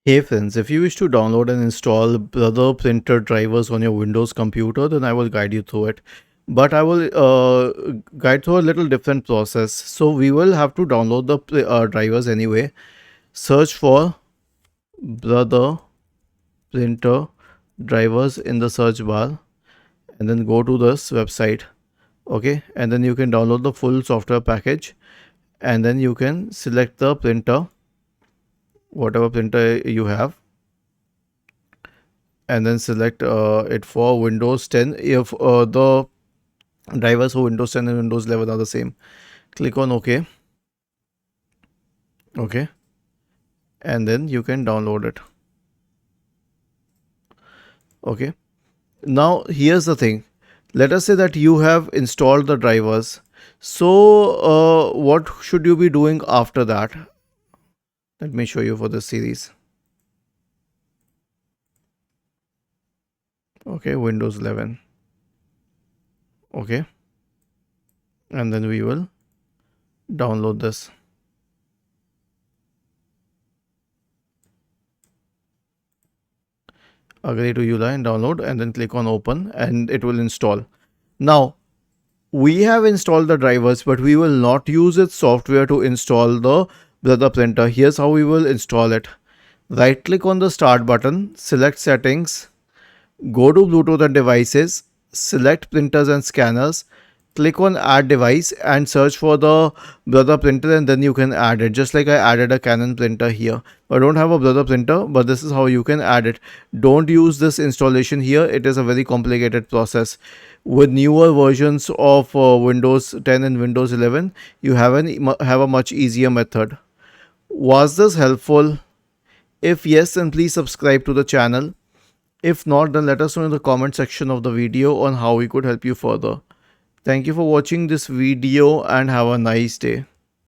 Hey friends, if you wish to download and install Brother printer drivers on your Windows computer, then I will guide you through it. But I will guide through a little different process. So we will have to download the drivers anyway. Search for Brother printer drivers in the search bar and then go to this website. Okay, and then you can download the full software package and then you can select the printer, whatever printer you have, and then select it for Windows 10 if the drivers for Windows 10 and Windows 11 are the same. Click on OK. Okay, and then you can download it. Okay, now here's the thing. Let us say that you have installed the drivers. So what should you be doing after that? Let me show you for this series. Okay, Windows 11. Okay, and then we will download this. Agree to EULA and download, and then click on open and it will install. Now we have installed the drivers, but we will not use its software to install the Brother printer. Here's how we will install it. Right click on the start button, select settings, go to Bluetooth and devices, select printers and scanners, click on add device and search for the Brother printer, and then you can add it, just like I added a Canon printer here. I don't have a Brother printer, but this is how you can add it. Don't use this installation here, it is a very complicated process. With newer versions of Windows 10 and Windows 11, you have a much easier method. Was this helpful? If yes, then please subscribe to the channel. If not, then let us know in the comment section of the video on how we could help you further. Thank you for watching this video and have a nice day.